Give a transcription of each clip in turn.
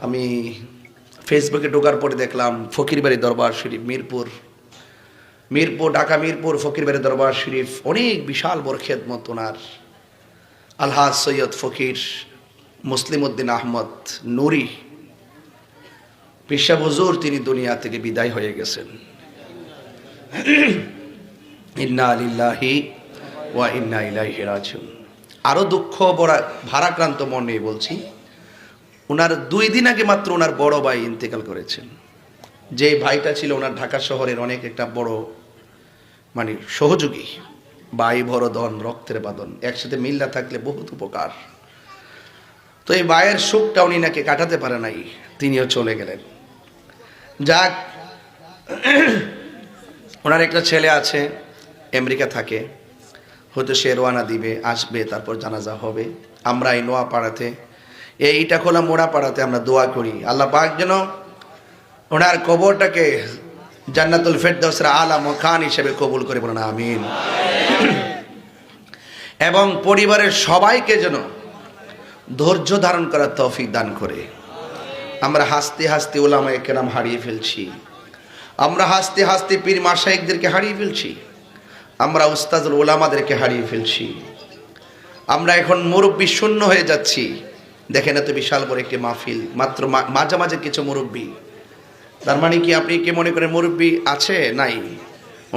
আমি ফেসবুকে ঢোকার পরে দেখলাম ফকিরবাড়ি দরবার শরীফ মিরপুর ঢাকা মিরপুর ফকিরবাড়ি দরবার শরীফ অনেক বিশাল বড় খেদমত ওনার আলহাজ সৈয়দ ফকির মুসলিম উদ্দিন আহমদ নুরি পেশা হুজুর তিনি দুনিয়া থেকে বিদায় হয়ে গেছেন। ইন্না লিল্লাহি ওয়া ইন্না ইলাইহি রাজিউন। আরো দুঃখ ভারাক্রান্ত মন নিয়ে বলছি, ওনার 2 দিন আগে মাত্র ওনার বড় ভাই ইন্তেকাল করেছেন। যে ভাইটা ছিল ওনার ঢাকা শহরের অনেক একটা বড় মানে সহযোগী, ভাই বড় ধন রক্তের বাঁধন, একসাথে মিল্লা থাকলে বহুত উপকার। তো এই ভাইয়ের সুখটা উনি নাকি কাটাতে পারে নাই, তিনিও চলে গেলেন। যাক, ওনার একটা ছেলে আছে আমেরিকা থাকে, হয়তো সে রওনা দিবে, আসবে, তারপর জানাজা হবে। আমরা এই নোয়াপাড়াতে এই ইটাখোলা মোড়াপাড়াতে আমরা দোয়া করি আল্লাহ পাক যেন ওনার কবরটাকে জান্নাতুল ফেরদাউসের আলা মাকান হিসেবে কবুল করে, বলেন আমিন। এবং পরিবারের সবাইকে যেন ধৈর্য ধারণ করার তৌফিক দান করে। আমরা হাসতে হাসতে উলামায়ে কেরাম হারিয়ে ফেলছি, আমরা হাসতে হাসতে পীর মাশায়েখদেরকে হারিয়ে ফেলছি, আমরা উস্তাদুল উলামাদেরকে হারিয়ে ফেলছি, আমরা এখন মুরব্বী শূন্য হয়ে যাচ্ছি। দেখেন এত বিশাল বড় একটি মাহফিল, মাত্র মাঝে মাঝে কিছু মুরব্বী। তার মানে কি আপনি কি মনে করেন মুরব্বী আছে? নাই,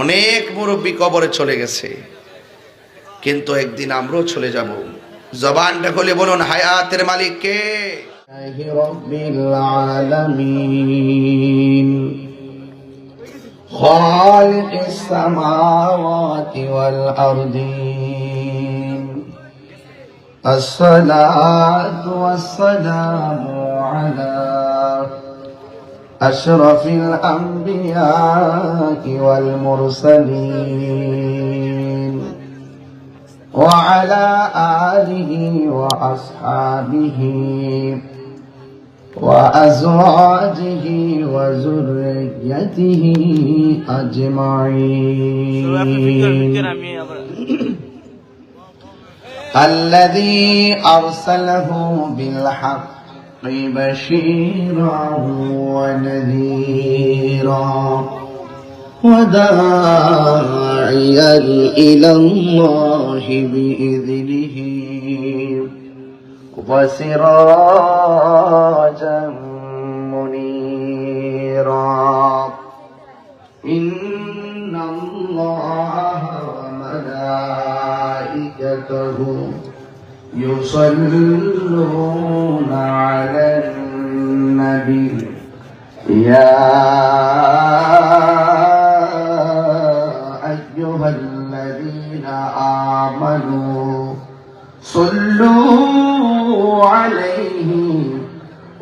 অনেক মুরব্বী কবরে চলে গেছে, কিন্তু একদিন আমরাও চলে যাব। জবানটা খুলে বলুন হায়াতের মালিক কে? রব্বিল আলামিন খালিকিস সামাওয়াতি ওয়াল আরদিন আসসালাতু ওয়াসসালামু আলা আশরাফিল আম্বিয়া ওয়াল মুরসালিন ওয়া আলা আলিহি ওয়া আসহাবিহি ওয়া আজওয়াজিহি ওয়া যুররিয়াতিহি আজমাইন। الذي أرسله بالحق بشيرا ونذيرا وداعيا إلى الله بإذنه وسراجا منيرا إن الله وملائكته يصلون على النبي يا أيها الذين آمنوا صلوا عليه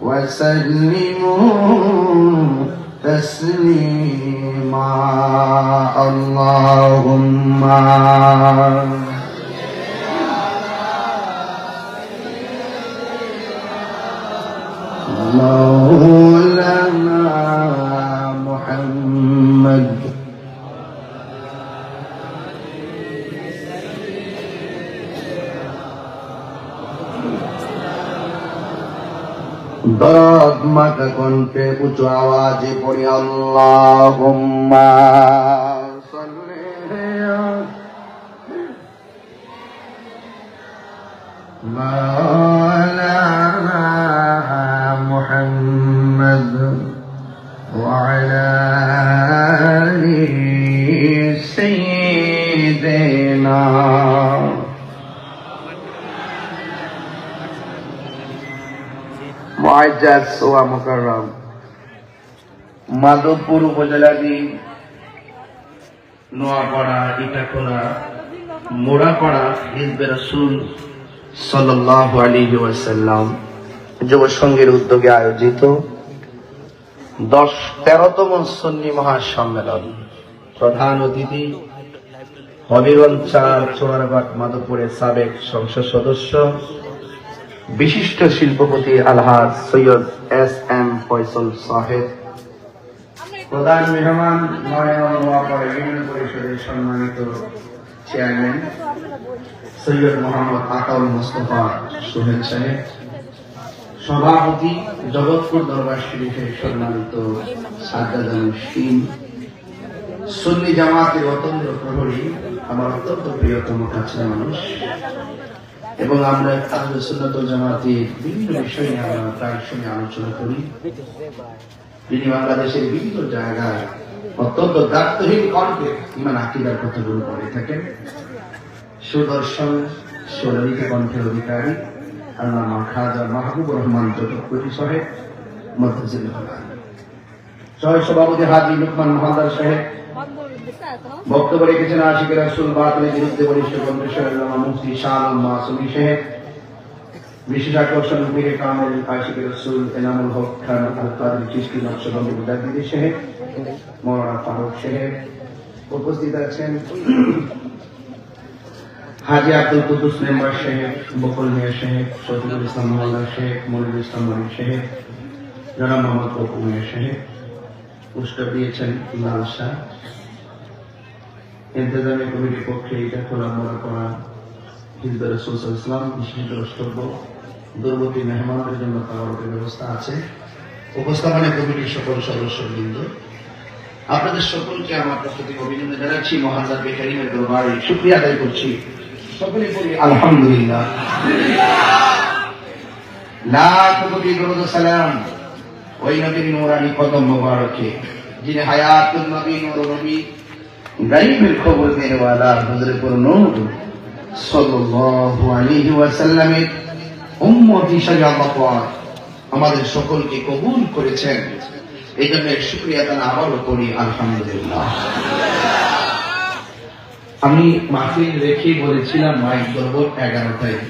وسلموا تسليما اللهم مولانا محمد ضربمك كنت উচ্চ আওয়াজে পড়ি আল্লাহুম্মা সাল্লি মাওলানা মুহাম্মদ ওয়া আলা আলি সাইয়্যিদিনা মুআজ্জাজ ওয়া মুকাররম মাধবপুর উপজেলাধীন নোয়াপাড়া ইটাখোলা মোড়াপাড়া হিজবে রাসূল সাল্লাল্লাহু আলাইহি ওয়াসাল্লাম যুব সংঘের উদ্যোগে আয়োজিত 13তম সুন্নি মহাসম্মেলন। প্রধান অতিথি হবিগঞ্জ 4 চোরারঘাট মাধবপুরের সাবেক সংসদ সদস্য বিশিষ্ট শিল্পপতি আলহাজ সৈয়দ এস.এম. ফয়সাল সাহেব, প্রধান মেহমান নোয়াপাড়া ইউনিয়ন পরিষদের সম্মানিত চেয়ারম্যান সৈয়দ মোহাম্মদ আতাউল মুস্তাফা সোহেল সাহেব, সভাপতি জগৎপুর দরবার শরীফের সম্মানিত সাজ্জাদুল মুসলিম সুন্নি জামাতের অতন্ত্র প্রহরী, আমার অত্যন্ত প্রিয়তম কাছের মানুষ, এবং আমরা আহলে সুন্নাত ওয়াল জামাতের বিভিন্ন বিষয় নিয়ে আমরা প্রায় সময় আলোচনা করি। যিনি বাংলাদেশের বিভিন্ন জায়গায় অত্যন্ত দায়িত্বহীন কণ্ঠে ইমান আকীদার কথাগুলো বলে থাকেন, সুদর্শন সুললিত কণ্ঠের অধিকারী আল্লামা খাজা মাহবুবুর রহমান চট্টোপাধ্যায় সাহেব মুদাজ্জিলুল সহ সভাপতি হাজী লুকমান মহাদার সাহেব বক্তব্য রেখেছেন আশিক রাসূল বাতিলের বিরুদ্ধে বলিষ্ঠ কণ্ঠস্বর আল্লামা মুফতি শাহ আল মাসুমি সাহেব, বিশেষ আকর্ষণ পীরে কামেল আশিক রাসূল এনামুল হক খান আল কাদের চিশতি নকশবন্দি মুজাদ্দিদ সাহেব, মাওলানা ফারুক সাহেব। উপস্থিত আছেন হাজী আব্দুল কুদ্দুস মেম্বার সাহেব, বকুল মিয়া সাহেব, শফিকুল ইসলাম মোহাম্মদ সাহেব, মনিরুল ইসলাম মনির সাহেব, জনাব মোহাম্মদ বকুল মিয়া সাহেব। পুরস্কার দিয়েছেন লাল শাহ। ইন্তজামী কমিটির পক্ষে এটা খোলা মোড়া করা হিজবে রাসূল সাল্লাল্লাহু আলাইহি ওয়াসাল্লাম বিশেষ দ্রষ্টব্য দূরবর্তী মেহমানদের জন্য তাওয়ারুকের ব্যবস্থা আছে। উপস্থাপনা কমিটির সকল সদস্যবৃন্দ, আপনাদের সকলকে আমার পক্ষ থেকে অভিনন্দন জানাচ্ছি। মহান কারীমের দরবারে শুকরিয়া আদায় করছি। সকলে বলি আলহামদুলিল্লাহ। লাখ কোটি দরুদ ও সালাম ওই নবীর নূরানি কদম মোবারকে, যিনি হায়াতুন নবী নূর নবী গায়বের খবর দেনে ওয়ালা হযরত নূর সাল্লাল্লাহু আলাইহি ওয়াসাল্লামের উম্মত হিসেবে আল্লাহ পাক আমাদের সকলকে কবুল করেছেন। এই জন্য শুকরিয়া আদায় আবারও করি আলহামদুলিল্লাহ। আমি মাহফিল রেখে বলেছিলাম মাইক ধরবো 11টায়।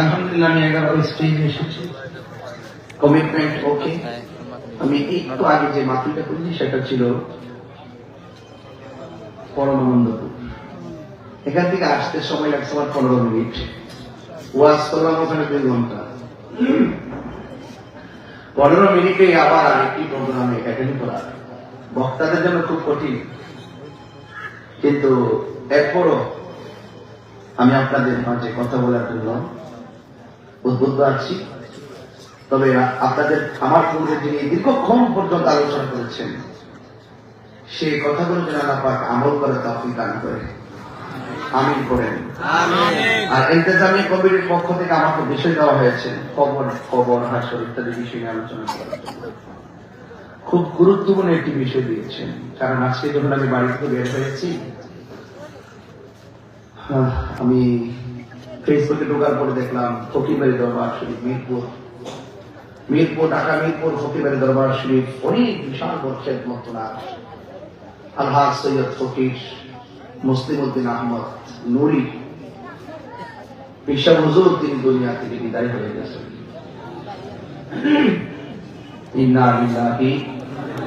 আলহামদুলিল্লাহ আমি 11 স্টেজে এসেছি, কমিটমেন্ট ওকে। আমি একটু আগে যে মাহফিলটা করেছি সেটা ছিল পরমানন্দপুর। এখান থেকে আসতে সময় লাগছে আমার 15 মিনিট, ওয়াজ করলাম ওখানে 2 ঘন্টা। 15 মিনিটে আবার আরেকটি প্রোগ্রামে অ্যাটেন্ড করা বক্তাদের জন্য খুব কঠিন, কিন্তু এরপরও আমি আপনাদের মাঝে কথা বলার জন্য উদ্বুদ্ধ আছি। তবে আপনাদের আমার পূর্বে যিনি দীর্ঘক্ষণ পর্যন্ত আলোচনা করেছেন সেই কথাগুলো যেন আল্লাহ পাক আমল করে তৌফিক দান করে, আমিন করেন। আর ইন্তজামী কমিটির পক্ষ থেকে আমাকে বিষয় দেওয়া হয়েছে খবর হাসর ইত্যাদি বিষয় নিয়ে আলোচনা করার জন্য। খুব গুরুত্বপূর্ণ একটি বিষয় দিয়েছেন, কারণ আজকে যখন আমি বাড়ি থেকে বের হয়েছি, আমি ফেসবুকে ঢোকার পরে দেখলাম ফকিরবাড়ি দরবার শরীফ মিরপুর ঢাকা মিরপুর ফকিরবাড়ি দরবার শরীফ অনেক বিশাল বর্ষের মতন আলহাজ সৈয়দ ফকির মুসলিম উদ্দিন আহমদ নুরি বিশ্ব হুজুর তিনি দুনিয়া থেকে বিদায় হয়ে গেছেন। ইন্না লিল্লাহি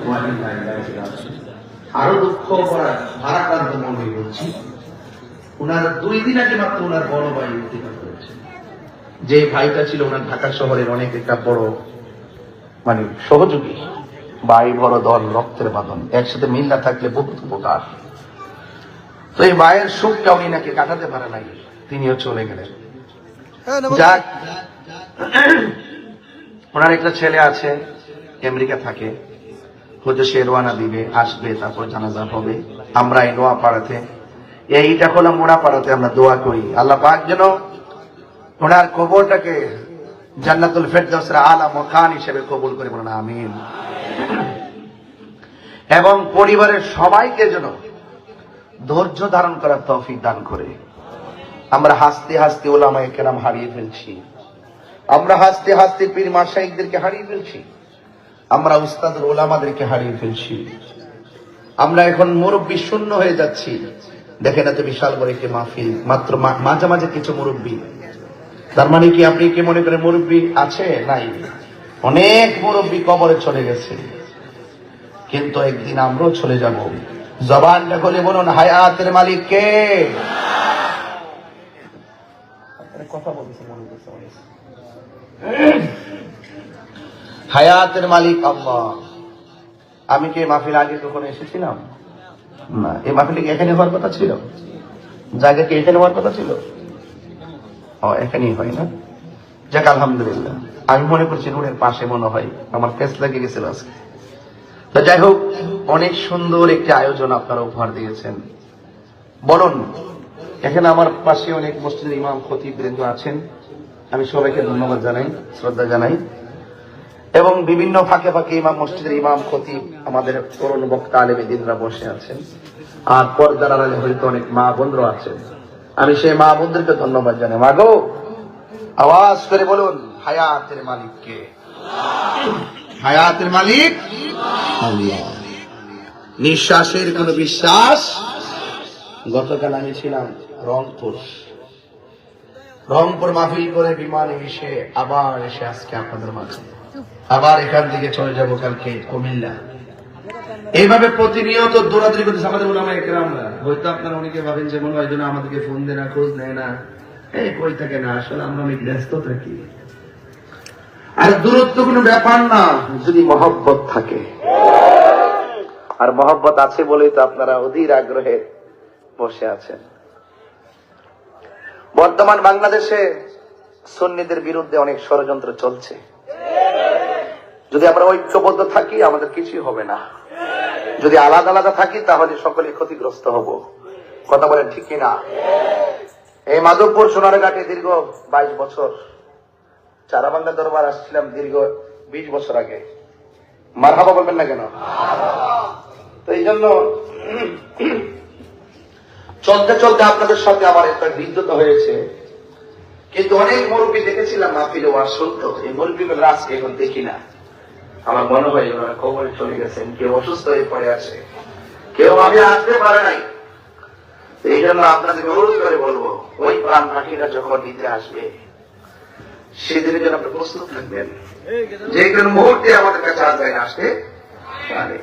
ওয়া ইন্না ইলাইহি রাজিউন। আরো দুঃখ করার ভারাক্রান্ত মনে বলছি, ওনার 2 দিন আগে মাত্র ওনার বড় ভাই ইন্তেকাল করেছে। যে ভাইটা ছিল ওনার ঢাকা শহরের অনেক একটা বড় মানে সহযোগী, ভাই বড় দল রক্তের বাঁধন, একসাথে মিল না থাকলে বহুত উপকার। তো এই ভাইয়ের সুখটা উনি নাকি কাটাতে পারে নাই, তিনিও চলে গেলেন। যাক, ওনার একটা ছেলে আছে আমেরিকা থাকে, হয়তো সে রওনা দিবে, আসবে, তারপর জানাজা হবে। আমরা এই নোয়াপাড়াতে এইটা হলো মোড়াপাড়াতে আমরা দোয়া করি আল্লাহ পাক যেন ওনার কবরটাকে জান্নাতুল ফেরদাউসের আলা মাকান হিসেবে কবুল করে, বলুন আমিন। এবং পরিবারের সবাইকে যেন ধৈর্য ধারণ করার তৌফিক দান করে। আমরা হাসতে হাসতে উলামায়ে কেরাম হারিয়ে ফেলছি, আমরা হাসতে হাসতে পীর মাশায়েখদেরকে হারিয়ে ফেলছি, আমরা উস্তাদের উলামাদেরকে হারিয়ে ফেলছি। আমরা এখন মুরব্বী শূন্য হয়ে যাচ্ছি। দেখেন এত বিশাল বড় একটি মাহফিল, মাত্র মাঝে মাঝে কিছু মুরব্বী। তার মানে কি আপনি কি মনে করেন মুরব্বী আছে? নাই, অনেক মুরব্বী কবরে চলে গেছে, কিন্তু একদিন আমরাও চলে যাব। জবানটা খুলে বলুন হায়াতের মালিক কে? কথা বলতেছে মনে করছে, হায়াতের মালিক আল্লাহ। আমি কি মাহফিল আগে কখনো এসেছিলাম? না। এই মাহফিলটা কি এখানে হওয়ার কথা ছিল? জায়গা কি এখানে হওয়ার কথা ছিল? এখানেই হয় না? যাক আলহামদুলিল্লাহ। আমি মনে করছি রোডের পাশে মনে হয়, আমার ফেস লেগে গেছিল আজকে। তো যাই হোক, অনেক সুন্দর একটি আয়োজন আপনারা উপহার দিয়েছেন। বলুন, এখানে আমার পাশে অনেক মসজিদের ইমাম খতিব বৃন্দ আছেন, আমি সবাইকে ধন্যবাদ জানাই, শ্রদ্ধা জানাই। এবং বিভিন্ন ফাঁকে ফাঁকে ইমাম মসজিদের ইমাম খতিব আমাদের তরুণ বক্তা আলেমে দিনরা বসে আছেন, আর পর্দার আড়ালে হয়তো অনেক মা বোনরা আছেন। আমি সেই মা বোনদেরকে ধন্যবাদ জানাই। মা গো, আওয়াজ করে বলুন, হায়াতের মালিক কে? হায়াতের মালিক আল্লাহ। নিঃশ্বাসের কোন বিশ্বাস। গতকাল আমি ছিলাম রংপুর মাহফিল করে বিমানে এসে আবার এসে আজকে আপনাদের মাঝে, আবার এখান থেকে চলে যাবো কালকে কুমিল্লা। এইভাবে প্রতিনিয়ত দৌড়াদৌড়ি করতেছে আমাদের ওলামায়ে কেরামরা। হয়তো আপনারা অনেকে ভাবেন যে মনে হয় যেন আমাদেরকে ফোন দেয় না, খোঁজ নেয় না, এই কই থাকে না। আসলে আমরা অনেক ব্যস্ত থাকি। আর দূরত্ব কোনো ব্যাপার না, যদি মহব্বত থাকে। আর মহব্বত আছে বলেই তো আপনারা অধীর আগ্রহে বসে আছেন। বর্তমান বাংলাদেশে সুন্নিদের বিরুদ্ধে অনেক ষড়যন্ত্র চলছে। যদি আমরা ঐক্যবদ্ধ থাকি আমাদের কিছুই হবে না, যদি আলাদা আলাদা থাকি তাহলে সকলে ক্ষতিগ্রস্ত হব। কথা বলেন ঠিক কিনা? এই মাধবপুর সোনারঘাটে দীর্ঘ 22 বছর, চারাবাংলা দরবার আসছিলাম দীর্ঘ 20 বছর আগে। মারহাবা বলবেন না কেন? তো এই জন্য চলতে চলতে আপনাদের সাথে আমার একটা হৃদ্যতা হয়েছে। কিন্তু অনেক মুরব্বী দেখেছিলাম মাহফিলে ওয়াজ শুনতো, এই মুরব্বীগুলো আজকে এখন দেখি না। আমার মনে হয় ওনারা কবরে চলে গেছেন, কেউ অসুস্থ হয়ে পড়ে আছে, কেউ আমি আসতে পারে নাই। এই জন্য আপনাদেরকে অনুরোধ করে বলবো, ওই প্রাণ পাখিরা যখন নিতে আসবে সেদিনের জন্য আপনি প্রস্তুত থাকবেন। যে কোনো মুহূর্তে আমাদের কাছে আসবেন, আসতে পারে।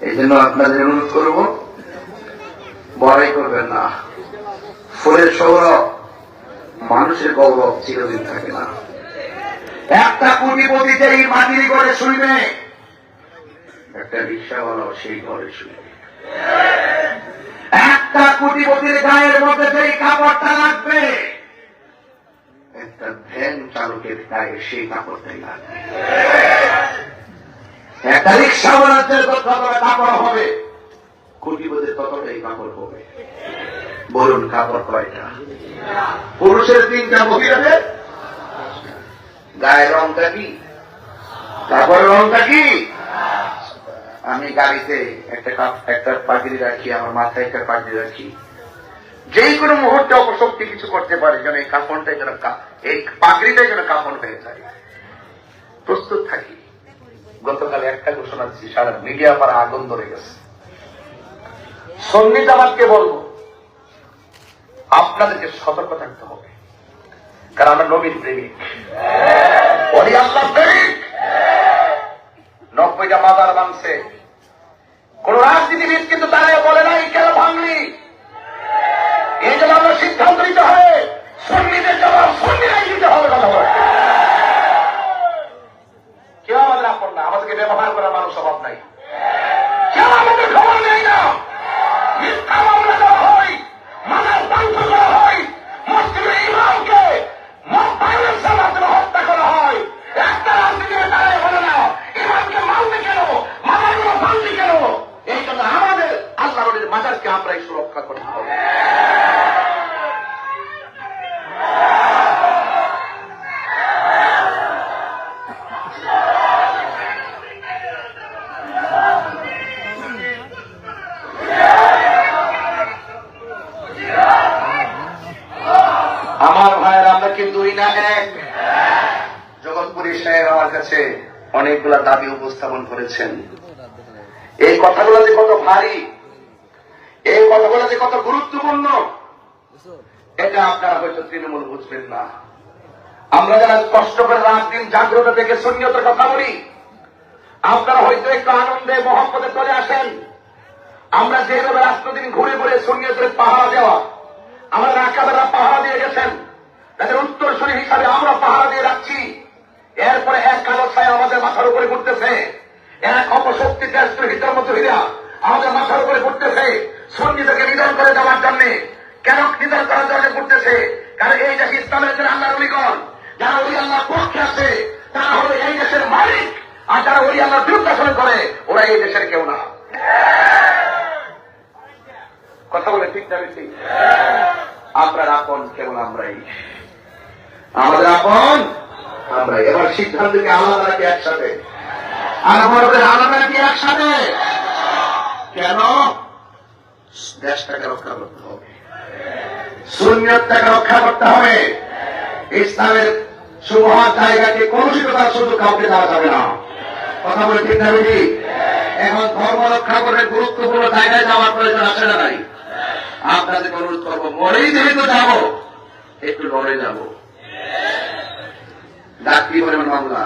এই জন্য আপনাদের অনুরোধ করবো, বড়াই করবেন না। ফুলের সৌরভ, মানুষের গৌরব চিরদিন থাকে না। একটা কোটিপতি যেই মাটির ঘরে শুইবে, একটা রিক্সাওয়ালাও সেই ঘরে শুইবে। একটা কোটিপতির গায়ের মধ্যে যেই কাপড়টা লাগবে, একটা ভ্যান চালকের গায়ে সেই কাপড়টাই লাগবে। একটা রিক্সাওয়ালার যে যতটা কাপড় হবে, কোটিপতির ততটাই কাপড় হবে। বলুন, কাপড় কয়টা? পুরুষের 3টা, মহিলাদের গায়ের রংটা কি? কাপড়ের রংটা কি? আমি গাড়িতে একটা পাগড়ি রাখি, আমার মাথায় একটা পাগড়ি রাখি। যেই কোনো মুহূর্তে অপশক্তি কিছু করতে পারে, যেন এই কাপড়টাই যেন, এই পাগড়িটাই যেন কাপড় হয়ে যায়। প্রস্তুত থাকি। গতকাল একটা ঘোষণা দিচ্ছি, সারা মিডিয়া পাড়া আগুন ধরে গেছে। সুন্নি জামাতকে বলবো, আপনাদেরকে সতর্ক থাকতে হবে, কারণ আমরা নবীর প্রেমিক, ওলি আল্লাহ প্রেমিক। 90টা মাজার ভাঙছে, কোন রাজনীতিবিদ কিন্তু তারাই বলে নাই কেন ভাঙলি। এই জন্য আমরা সিদ্ধান্ত নিতে হবে, সুন্নিদের জবাব সুন্নিরাই দিতে হবে। কথা বলে কেউ আমাদের আপন না, আমাদেরকে ব্যবহার করার মানুষ অভাব নাই। কেউ আমাদের খবর নেই না, মিথ্যা মামলা দেওয়া হয়, মাজার ধ্বংস করা হয়, মসজিদের ইমামকে ভায়োলেন্সের মাধ্যমে হত্যা করা হয়। একটা রাজনীতির তারাই বলে না ইমামকে মারবে কেন, মাজারগুলো ভাঙলি কেন। এই জন্য আমাদের আল্লাহ নবীর মাজারকে আমরাই সুরক্ষা করতে হবে। আমার ভাইয়ের, আমরা কি 2 না 1? জগৎপুরী সাহেব আমার কাছে অনেকগুলা দাবি উপস্থাপন করেছেন। এই কথাগুলো যে কত ভারী, এই কথাগুলো যে কত গুরুত্বপূর্ণ, এটা আপনারা হয়তো তৃণমূল বুঝবেন না। আমরা যারা কষ্ট করে রাত দিন জাগ্রত থেকে সুন্নিয়তের কথা বলি, আপনারা হয়তো একটু আনন্দে মহব্বতে চলে আসেন। আমরা যেভাবে রাষ্ট্রদিন ঘুরে ঘুরে সুন্নিয়তের পাহারা দেওয়া, আমাদের আকাবেরা পাহারা দিয়ে গেছেন, তাদের উত্তরসূরি হিসাবে আমরা পাহারা দিয়ে রাখছি। এরপরে এক কালো ছায়া আমাদের মাথার উপরে ঘুরতেছে, এক অপশক্তি দেশের ভিতর মতো হইয়া আমাদের মাথার উপরে ঘুরতেছে, সুন্নিদেরকে নিধন করে দেওয়ার জন্য। কেন নিধন করার জন্য ঘুরতেছে? কারণ এই দেশে ইসলামের জন্য আল্লাহর ওলিগণ, যারা ওলি আল্লাহর পক্ষে আছে তারা হলো এই দেশের মালিক, আর যারা ওলি আল্লাহর বিরুদ্ধাচরণ করে ওরা এই দেশের কেউ না। কথা বলে ঠিক না বেশি? আপনার আপন কেবল আমরাই, আমাদের আপন আমরাই। এবার সিদ্ধান্ত কি আলাদা নাকি একসাথে? আমাদের আলাদা নাকি একসাথে? কেন? দেশটাকে রক্ষা করতে হবে, সুন্নিয়তটাকে রক্ষা করতে হবে। ইসলামের সুমহান জায়গাকে কলুষিত করার সুযোগ কাউকে দেওয়া যাবে না। কথা বলে ঠিক না বেশি? এখন ধর্ম রক্ষা করে গুরুত্বপূর্ণ জায়গায় যাওয়ার প্রয়োজন আছে না নাই? আপনাদেরকে অনুরোধ করবো, মরেই যেহেতু যাবো একটু লড়ে যাব। ডাক্তি পরিমাণ মামলা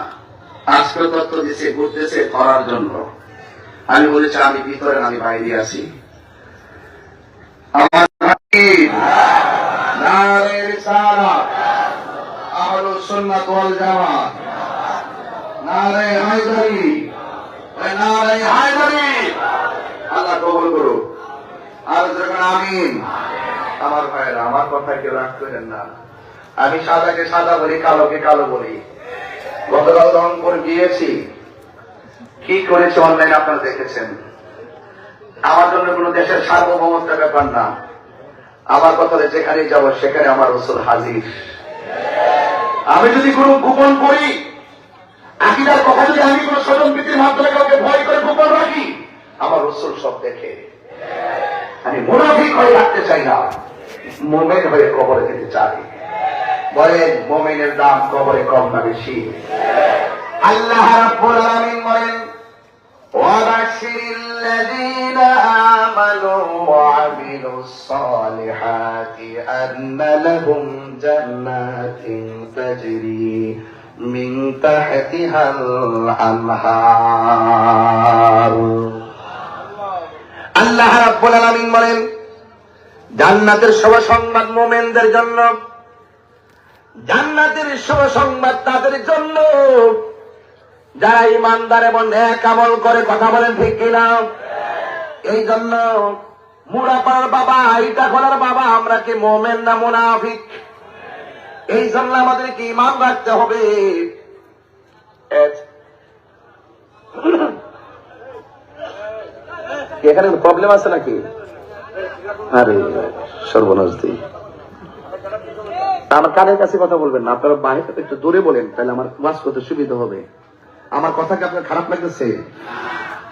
আজকে তথ্য দিচ্ছে ঘুরতেছে করার জন্য। আমি বলেছি আমি ভিতরে, আমি বাইরে আছি। আমার নারে রিসালাত, আহলুস সুন্নাত ওয়াল জামাত, নারে হায়দারি, নারে হায়দারি। আল্লাহ কবুল করুক। আর যখন আমিন। আমার ভাইরা, আমার কথা কেউ রাগ করেন না। আমি সাদাকে সাদা বলি, কালোকে কালো বলি। গতকাল রংপুর গিয়েছি, কি করেছে অনলাইন আপনারা দেখেছেন। আমার জন্য কোন দেশের সার্বভৌমত্বের ব্যাপার না। আমার কথা যেখানে যাব সেখানে আমার রাসূল হাজির। আমি যদি কোনো গোপন করি, আকীদার কথা যদি আমি কোনো স্বজন প্রীতির মাধ্যমে কাউকে ভয় করে গোপন রাখি, আমার রাসূল সব দেখে। আমি মুনাফিক হয়ে রাখতে চাই না, মুমিন হয়ে কবরে যেতে চাই। বলেন মুমিনের দাম কবরে কম না বেশি? আল্লাহ রাব্বুল আলামিন বলেন, ওয়াবাশশিরিল লাযীনা আমানু ওয়া আমিলুস সালিহাতি আন্না লাহুম জান্নাতিন তাজরি মিন তাহতিহাল আনহার। আল্লাহ রাব্বুল আলামিন বলেন, জান্নাতের শুভ সংবাদ মুমিনদের জন্য, জান্নাতের শুভ সংবাদ তাদের জন্য যারা ইমানদার এবং নেক আমল করে। কথা বলেন ঠিক কিনা? এই জন্য মুরাপার বাবা, ইটা খোলার বাবা, আমরা কি মুমিন না মুনাফিক? এই জন্য আমাদেরকে ঈমান রাখতে হবে। এখানে প্রবলেম আছে নাকি? আরে সর্বনাশ দিই। আমার কানের কাছে কথা বলবেন না, আপনারা বাইরে থেকে একটু দূরে বলেন, তাহলে আমার ওয়াজ করতে সুবিধা হবে। আমার কথা কি আপনার খারাপ লাগতেছে?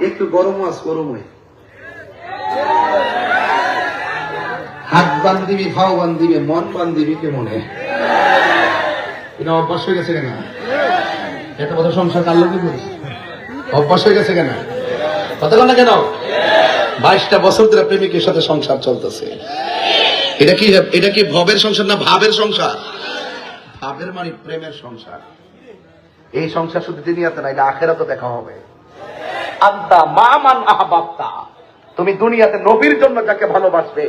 একটু গরম ওয়াজ গরম হয়। হাত বান্ধিবি, ভাও বান্ধিবি, মন বান্ধিবি কেমনে? এটা অভ্যাস হয়ে গেছে কেন? এত বড় সংসার কার লোক অভ্যাস হয়ে গেছে কেন? কথা বল না কেন? 22টা বছর ধরে প্রেমিকের সাথে সংসার চলতেছে। এটা কি ভবের সংসার না ভাবের সংসার? ভাবের মানে প্রেমের সংসার। এই সংসার শুধু দুনিয়াতে না, এটা আখেরাতে দেখা হবে। আন্তা মামান আহবাবতা, তুমি দুনিয়াতে নবীর জন্য যাকে ভালোবাসবে,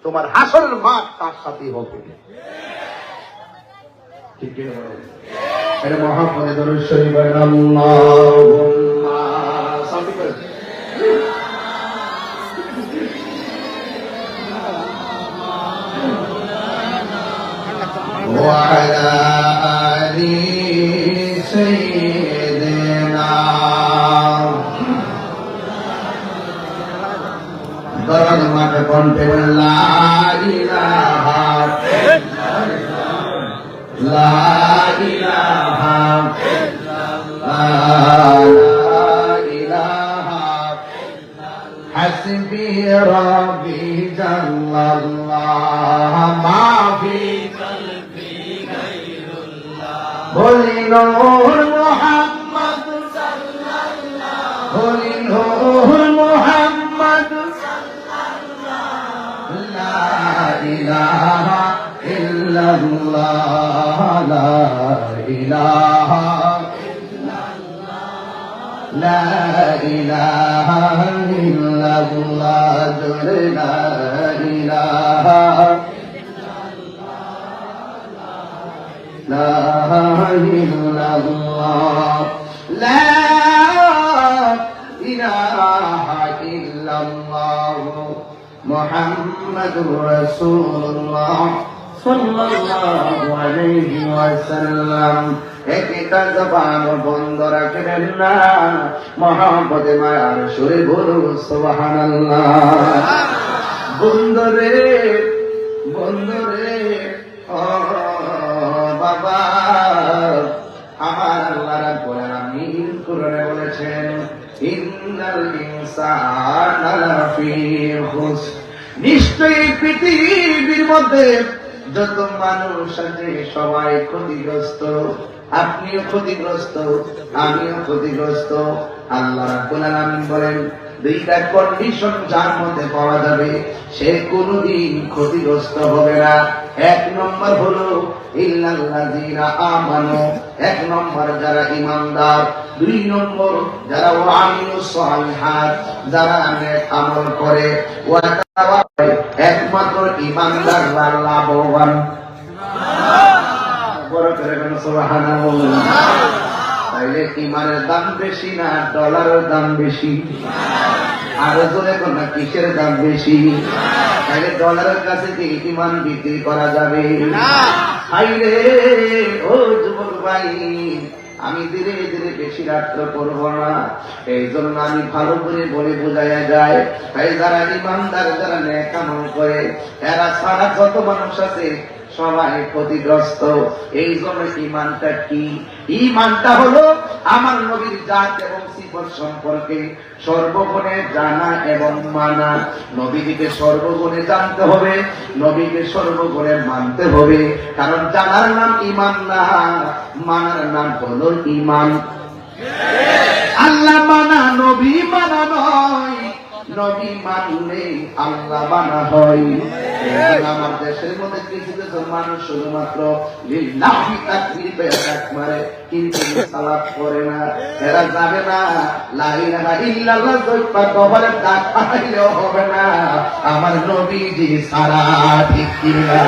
তোমার হাসরের মাঠ তার সাথেই হবে। ঠিক কি না? এটা মহাপদে দরুদ শরীফ আল্লাহুম্মা সাল্লি করে وعلى آل سيدنا درد مات كنت لا إله لا إله لا إله حسبي ربي جل الله ما في বলি নূর মুহাম্মদ সাল্লাল্লাহু বলি নূর মুহাম্মদ সাল্লাল্লাহু লা ইলাহা ইল্লাল্লাহ লা ইলাহা ইল্লাল্লাহ লা ইলাহা ইল্লাল্লাহ লা ইলাহা لا إله إلا الله محمد رسول الله সাল্লাল্লাহু আলাইহি ওয়াসাল্লাম। একটা জবান বন্ধ রাখবেন না, মহব্বতে মায়ার সুরে বলুন সুবহানাল্লাহ। বন্ধুরে বন্ধুরে ও বাবা, আমার আল্লাহ রাব্বুল আলামিন কোরআনে বলেছেন, ইন্নাল ইনসানা লাফি খুসর, নিশ্চয়ই পৃথিবীর মধ্যে যত মানুষ আছে সবাই ক্ষতিগ্রস্ত। আপনিও ক্ষতিগ্রস্ত, আমিও ক্ষতিগ্রস্ত। আল্লাহ রাব্বুল আলামিন বলেন, দুইটা কন্ডিশন যার মধ্যে পাওয়া যাবে সে কোনদিন ক্ষতিগ্রস্ত হবে না। এক নম্বর হলো ইল্লাল্লাযীনা আমানু, এক নম্বর যারা ঈমানদার। দুই নম্বর যারা ওয়ামিলুস সালিহাত, যারা নেক আমল করে। একমাত্র ঈমানদাররা লাভবান। বড় করে বলুন সুবহানাল্লাহ। তাইলে ঈমানের দাম বেশি না ডলারের দাম বেশি? আরো জোরে কোন কিসের দাম বেশি? তাইলে ডলারের কাছে কি ঈমান বিক্রি করা যাবে না? হাইরে ও যুবক ভাই, আমি ধীরে ধীরে বেশি রাত্র করবো না, এই জন্য আমি ভালো করে বলে বোঝাইয়া যায়। তাই যারা ঈমানদার, যারা নেক আমল করে, এরা সারা যত মানুষ আছে সবাই ক্ষতিগ্রস্ত। এই জন্য ঈমানটা কি? ঈমানটা হলো আমার নবীর জাত এবং সিফত সম্পর্কে সর্বগুণে জানা এবং মানা। নবীকে সর্বগুণে জানতে হবে, নবীকে সর্বগুণে মানতে হবে। কারণ জানার নাম ঈমান না, মানার নাম হলো ঈমান। আল্লাহ মানা নবী মানা নয়, নবী মানলে আল্লাহ মানা হয়। আমার দেশের মধ্যে কিছু কিছু মানুষ শুধুমাত্র লিল্লাহি তাকবীর পেয়ে ডাক মারে, কিন্তু সালাত করে না। এরা জানে না লা ইলাহা ইল্লাল্লাহ জয়পা কবরের ডাক পাইলেও হবে না, আমার নবীজি সারা। ঠিক কি না?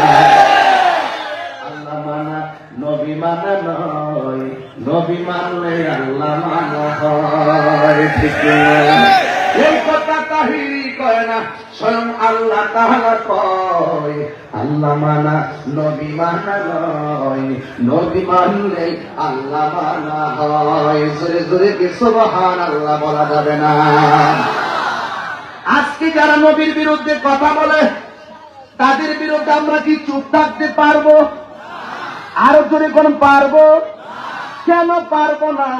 আল্লাহ মানা নবী মানা নয়, নবী মানলে আল্লাহ মানা হয়। ঠিক না? এই কথা কাহিনী কয় না, স্বয়ং আল্লাহ তাআলা কয়, আল্লাহ মানা নবী মানা নয়, নবী মানলে আল্লাহ মানা হয়। জোরে জোরে কি সুবহানাল্লাহ বলা যাবে না? আজকে যারা নবীর বিরুদ্ধে কথা বলে, তাদের বিরুদ্ধে আমরা কি চুপ থাকতে পারবো? আরো জোরে কোন পারবো? কেন পারবো না?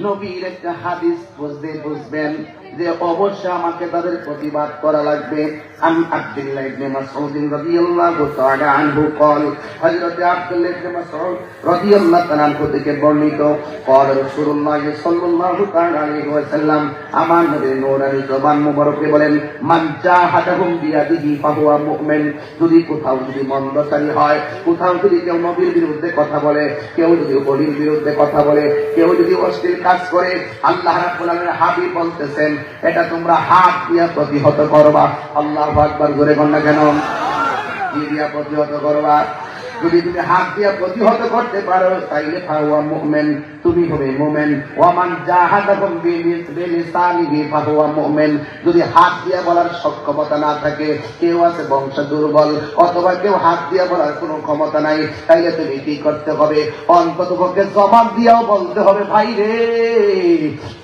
নবীর একটা হাদিস বুঝবেন যে অবশ্যই আমাকে তাদের প্রতিবাদ করা লাগবে। আমি আব্দুল্লাহ ইবনে মাসউদ রাদিয়াল্লাহু তাআলা আনহু قال, হযরত আব্দুল্লাহ ইবনে মাসউদ রাদিয়াল্লাহু তাআলা আনহু থেকে বর্ণিত, قال রাসূলুল্লাহ সাল্লাল্লাহু তাআলা আলাইহি ওয়াসাল্লাম, আমার নবীর নূরানী জবান মুবারকে বলেন, মান জাহাদাহুম বিয়াদিহি ফাহুয়া মুমিন। যদি কোথাও যদি মন্দকারী হয়, কোথাও যদি কেউ নবীর বিরুদ্ধে কথা বলে, কেউ যদি নবীর বিরুদ্ধে কথা বলে, কেউ যদি অশ্লীল কাজ করে, আল্লাহ রাব্বুল আলামিন হাবিব বলতেছেন, এটা তোমরা হাত দিয়ে প্রতিহত করবা। আল্লাহু আকবার। জোরে বল না কেন? কি দিয়া প্রতিহত করবা? যদি তুমি হাত দিয়ে প্রতিহত করতে পারো তাইলে ফাহুয়া মুমিন, তুমি হবে মুমিন। ওয়ামান জাহাদাকুম বিলিসানিহি ফাহুয়া মুমিন। যদি হাত দিয়ে বলার সক্ষমতা না থাকে, কেউ আছে বংশ দুর্বল অথবা কেউ হাত দিয়ে বলার কোনো ক্ষমতা নাই, তাইলে তুমি কি করতে হবে? অন্ততপক্ষে জবাব দিয়েও বলতে হবে, ভাই রে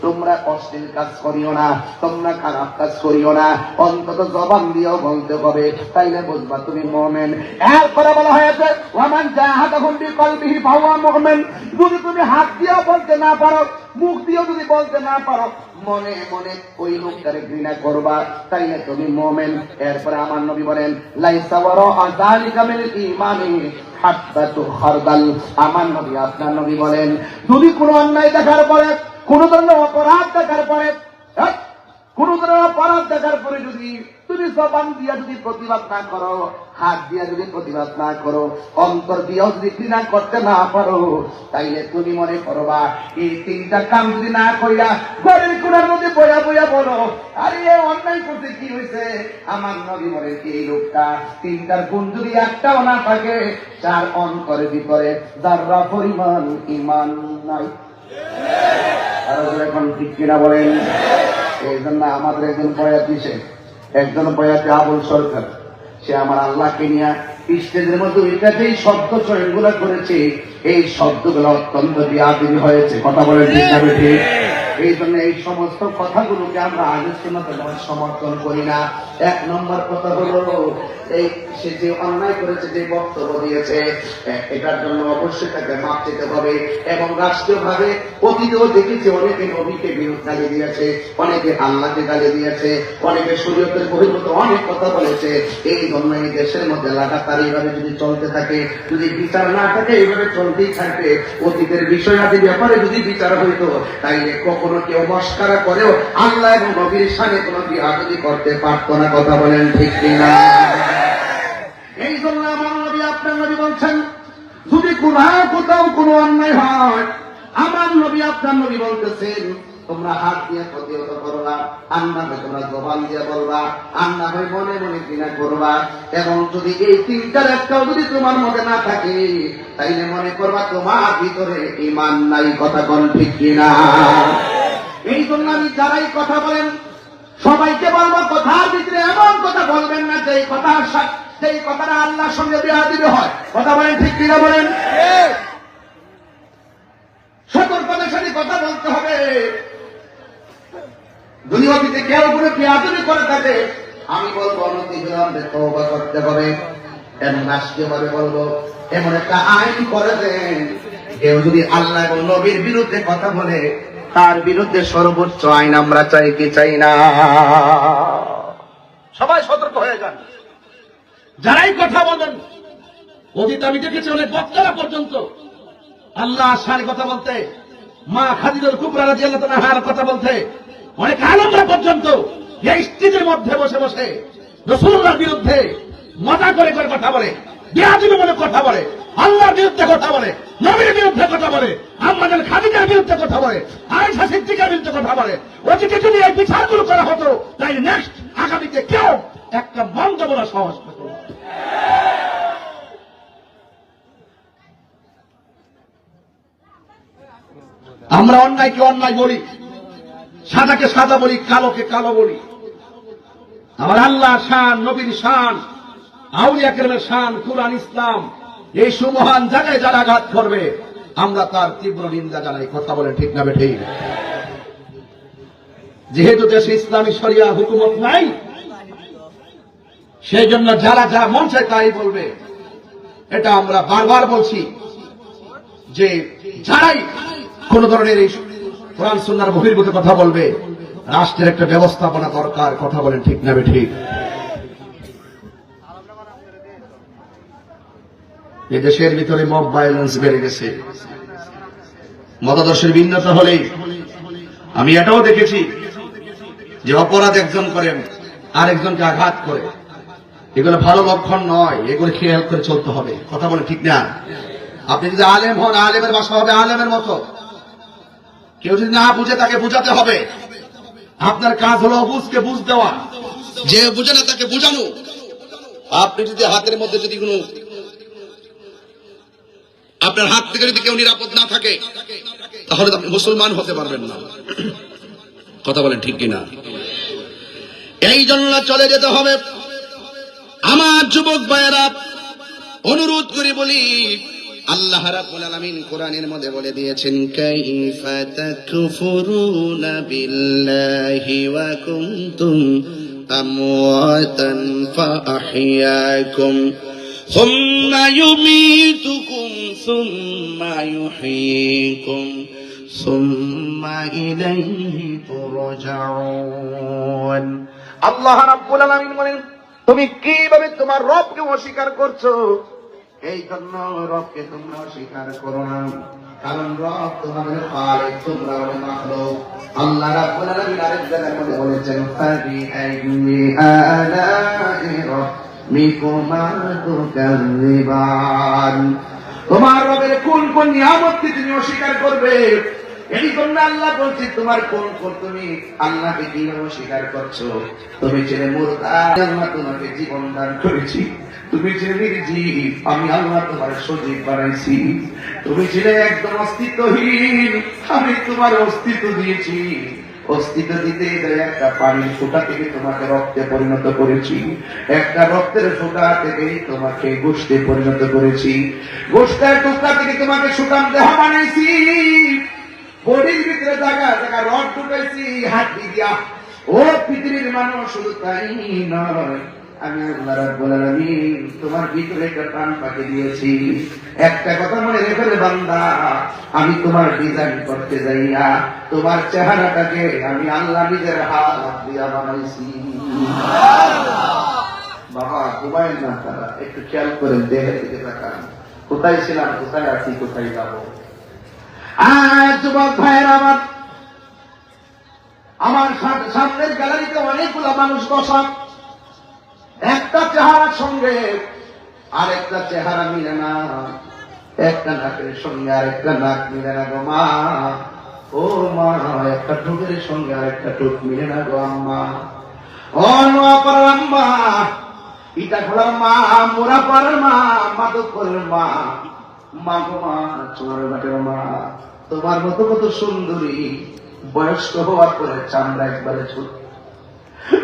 তোমরা অশ্লীল কাজ করিও না, তোমরা খারাপ কাজ করিও না। অন্তত জবাব দিয়েও বলতে হবে, তাইলে বুঝবা তুমি মুমিন। এরপরে বলা হয়েছে ওয়ামান জাহাদাহুম বিকলবিহি ফাহুয়া মুমিন। যদি তুমি হাত দিয়েও বলতে না পারো, মুখ দিয়েও যদি বলতে না পারো, মনে মনে ওই লোকটারে ঘৃণা করবা, তাইলে তুমি মুমিন। এরপরে আমার নবী বলেন, লাইসা ওয়ারাআ যালিকা মিনাল ঈমানি হাব্বাতু খারদাল। আমার নবী, আপনার নবী বলেন, যদি কোনো অন্যায় দেখার পরে, কোন ধরনের অপরাধ দেখার পরে, কোন ধরনের অপরাধ দেখার পরে যদি তুমি জবান দিয়া যদি প্রতিবাদ না করো, হাত দিয়া যদি প্রতিবাদ না করো, অন্তর দিয়েও যদি ঘৃণা করতে না পারো, তাইলে তুমি মনে করবা এই তিনটা কাম যদি না কইরা ঘরের কোণার মধ্যে বইয়া বইয়া বলো, আরে অন্যায় করতে কি হয়েছে? আমার নবী বলেন কি, এই লোকটা তিনটার গুণ যদি একটাও না থাকে, তার অন্তরের ভিতরে যারা পরিমাণ ঈমান নাই। আর এখন ঠিক কিনা বলেন? এই জন্য আমাদের একজন বয়াতি আবুল সরকার, সে আমার আল্লাহকে নিয়ে স্টেজের মধ্যে ওইটা যেই শব্দ চয়নগুলো করেছে, এই শব্দগুলো অত্যন্ত বিয়াদবি হয়েছে। কথা বলেন ঠিক না ঠিক? এই জন্য এই সমস্ত কথাগুলোকে আমরা আগে সমর্থন করি না। এক নম্বর কথা হলো, এই সে যে অন্যায় করেছে, যে বক্তব্য দিয়েছে, এটার জন্য অবশ্যই তাকে মাপ দিতে হবে। এবং রাষ্ট্রীয় ভাবে অতীতেও দেখেছি অনেকে নবীকে বিরোধ গালি দিয়েছে, অনেকে আল্লাহকে গালি দিয়েছে, অনেকে শরীয়তের বহির্ভূত অনেক কথা বলেছে। এই জন্য এই দেশের মধ্যে লাগাতার এইভাবে যদি চলতে থাকে, যদি বিচার না থাকে, এইভাবে চলতেই থাকবে। অতীতের বিষয়াদি ব্যাপারে যদি বিচার হইতো, তাইলে কখনো কেউ মস্কারা করেও আল্লাহ এবং নবীর সামনে কোনো বিয়াদবি করতে পারতো না। কথা বলেন ঠিক কিনা? এই জন্য আমার নবী, আপনার নবী বলছেন, যদি কোথাও কোনো অন্যায় হয়, আমার নবী আপনার নবী বলতেছেন, তোমরা হাত দিয়ে প্রতিহত করবা, আর না হয় তোমরা জবান দিয়ে বলবা, আর না হয় মনে মনে ঘৃণা করবা। এবং যদি এই তিনটার একটাও যদি তোমার মধ্যে না থাকে, তাইলে মনে করবা তোমার ভিতরে ঈমান নাই। কথা বল ঠিক কিনা? এই জন্য আমি যারাই কথা বলেন সবাইকে বলবো, কথার ভিতরে এমন কথা বলবেন না যে কথাটা আল্লাহর সঙ্গে বিয়াদবি হয়। কথা বলেন ঠিক কিনা? বলেন। সতর্কতার সাথে কথা বলতে হবে। যদি অতীতে কেউ কোনো বিয়াদবি করে থাকে, আমি বলবো অনতিবিলম্বে তওবা করতে হবে। এবং রাষ্ট্রীয়ভাবে বলবো, এমন একটা আইন করে দেন, কেউ যদি আল্লাহ এবং নবীর বিরুদ্ধে কথা বলে, তার বিরুদ্ধে সর্বোচ্চ আইন আমরা চাই কি চাই না? সবাই সতর্ক হয়ে যান। যারাই কথা বলেন, অতীত আমি দেখেছি অনেক বক্তারা পর্যন্ত আল্লাহ সারি কথা বলতে, মা খাদিজাতুল কুবরা রাদিয়াল্লাহু তাআলা আনহার কথা বলতে, অনেক আলেমরা পর্যন্ত এই স্টেজের মধ্যে বসে বসে রাসূলুল্লাহর বিরুদ্ধে মজা করে করে কথা বলে, বিয়াদবি বলে কথা বলে, আল্লাহর বিরুদ্ধে কথা বলে, নবীর বিরুদ্ধে কথা বলে, আম্মাজান খাদিজার বিরুদ্ধে কথা বলে, আয়েশা সিদ্দিকার বিরুদ্ধে কথা বলে। অতীতে যদি এই বিচারগুলো করা হতো, তাই নেক্সট আগামীতে কেউ একটা মন্দ বলা সাহস পেত না। আমরা অন্যায়কে অন্যায় বলি, সাদাকে সাদা বলি, কালোকে কালো বলি। আমার আল্লাহ শান, নবীর শান, আউলিয়া কেরামের শান, কুরআন, ইসলাম, এই সুমহান জায়গায় যারা আঘাত করবে, আমরা তার তীব্র নিন্দা জানাই। কথা বলেন ঠিক না বেঠিক? যেহেতু দেশে ইসলামী শরিয়া হুকুমত নাই, সেই জন্য যারা যা মন চায় তাই বলবে। এটা আমরা বারবার বলছি যে যারাই কোন ধরনের এই কোরআন সুন্নাহর বহির্ভূত কথা বলবে, রাষ্ট্রের একটা ব্যবস্থাপনা দরকার। কথা বলেন ঠিক না বেঠিক? এই দেশের ভিতরে মব ভায়োলেন্স বেড়ে গেছে। মতাদর্শের ভিন্নতা হলেই আমি এটাও দেখেছি যে অপরাধ একজন করেন আর একজনকে আঘাত করে। এগুলো ভালো লক্ষণ নয়, এগুলো খেয়াল করে চলতে হবে। কথা বলে ঠিক না? আপনি যদি আলেম হন, আলেমের ভাষা হবে আলেমের মতো। কেউ যদি না বুঝে তাকে বুঝাতে হবে। আপনার কাজ হলো অবুঝকে বুঝ দেওয়া, যে বুঝে না তাকে বুঝানো। আপনি যদি হাতের মধ্যে যদি কোনো, আপনার হাত থেকে যদি কেউ নিরাপদ না থাকে, তাহলে আপনি মুসলমান হতে পারবেন না। কথা বলেন ঠিক কিনা? এই জন্য চলে যেতে হবে। আমার যুবক ভাইয়েরা, অনুরোধ করে বলি, আল্লাহ রাব্বুল আলামিন কোরআনের মধ্যে বলে দিয়েছেন, কাইফা তাকফুরুনা বিল্লাহি ওয়া কুনতুম আমওয়াতান ফাআহইয়াকুম সুম্মা ইউমীতুকুম সুম্মা ইউহয়ীকুম সুম্মা ইলাইহি তুরজাউন। আল্লাহ রাব্বুল আলামিন বলেন, তুমি কিভাবে তোমার রবকে অস্বীকার করছো? এই জন্য রবকে তোমরা অস্বীকার করো না, কারণ রব তোমাদের খালিক, তোমরা হলো মাখলুক। আল্লাহ রাব্বুল আলামিন আরেক জায়গায় বলেছেন, ফাবিআইয়ি আলাই রাব্বিকুমা তুকাযযিবান। তোমার রবের কোন কোন নিয়ামতকে তুমি অস্বীকার করবে? এই জন্য আল্লাহ বলছে, তোমার কোন কোন তুমি আল্লাহকে কিভাবে অস্বীকার করছো? তুমি ছেলে মুরতাদ, আল্লাহ তোমাকে জীবন দান করেছি। তুমি ছেলে নির্জীব, আমি আল্লাহ তোমার সজীব বানাইছি। তুমি ছেলে একদম অস্তিত্বহীন, আমি তোমার অস্তিত্ব দিয়েছি। অস্তিত্ব দিতে দেয় একটা পানির ফোঁটা থেকে তোমাকে রক্তে পরিণত করেছি, একটা রক্তের ফোঁটা থেকে তোমাকে গোশতে পরিণত করেছি, গোশতের টুকরা থেকে তোমাকে সুঠাম দেহ বানাইছি, বডির ভিতরে জায়গা জায়গা রড ঢুকাইছি হাড্ডি দিয়া। ও পৃথিবীর মানুষ, শুধু তাই নয়, আমি আল্লাহ রাব্বুল আলামিন তোমার ভিতরে একটা প্রাণ পাখি দিয়েছি। একটা কথা মনে রেখে বান্দা, আমি তোমার ডিজাইন করতে যাইয়া তোমার চেহারাটাকে আমি আল্লাহ নিজের হাত দিয়া বানাইছি। বাবা ঘুমায় না, তারা একটু খেয়াল করেন, দেহের দিকে তাকান, কোথায় ছিলাম, কোথায় আছি, কোথায় যাবো। যুবক ভাইয়ের আমার সামনের গ্যালারিতে অনেকগুলো মানুষ বসা, একটা চেহারার সঙ্গে আরেকটা চেহারা মিলে না, একটা নাকের সঙ্গে আরেকটা নাক মিলে না গো মা। ও মা, একটা ঠোঁটের সঙ্গে আরেকটা ঠোঁট মিলে না গো আম্মা। ও নোয়াপাড়ার আম্মা, ইটা খোলার মা, মোরা পাড়ার মা, মাধবপুরের মা, মা গো মা, চোরাঘাটের মা, তোমার মতো কত সুন্দরী বয়স্ক হওয়ার পরে চামড়া একবারে ছোট।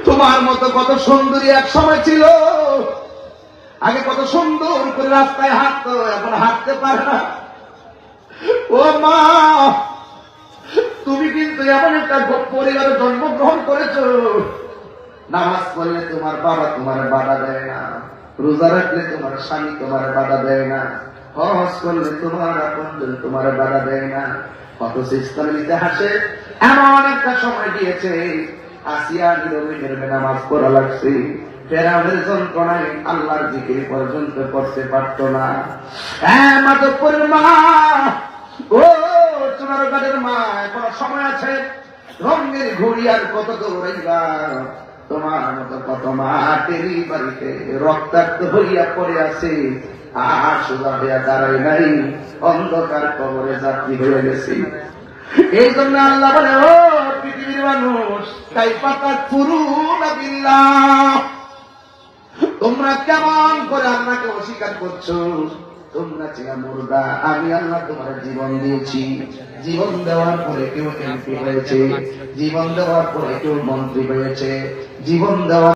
তোমার মতো কত সুন্দরী এক সময় ছিল, আগে কত সুন্দর করে রাস্তায় হাঁটতো, এখন হাঁটতে পারে না। ও মা, তুমি কিন্তু এমন একটা পরিবারে জন্মগ্রহণ করেছো, নামাজ পড়লে তোমার বাবা তোমার বাধা দেয় না, রোজা রাখলে তোমার স্বামী তোমার বাধা দেয় না, হজ করলে তোমার আপনজন তোমার বাধা দেয় না। অথচ ইসলামের ইতিহাসে এমন একটা সময় গিয়েছে, আসিয়া নীরবে নামাজ পড়া লাগছে, ফেরাউনের যন্ত্রণায় আল্লাহর জিকির পর্যন্ত করতে পারত না। হ্যাঁ মাধবপুরের মা, ও চুনারঘাটের মা, এখন সময় আছে, রঙের ঘুড়ি আর কত দৌড়াইবা। তোমার মতো কত মা টেরি বাড়িতে রক্তাক্ত হইয়া পড়ে আছে, আর সোজা হইয়া দাঁড়াই নাই, অন্ধকার কবরে যাত্রী হয়ে গেছে। এই জন্য আল্লাহ বলে, ও পৃথিবীর মানুষ, তাই পাতা ফুরুনা বিল্লাহ, তোমরা কেমন করে আল্লাহকে অস্বীকার করছো? তোমরা ছিলা মুর্দা, আমি আল্লাহ তোমার জীবন দিয়েছি। জীবন দেওয়ার পরে কেউ এমপি হয়েছে, জীবন দেওয়ার পরে কেউ মন্ত্রী হয়েছে, জীবন দেওয়ার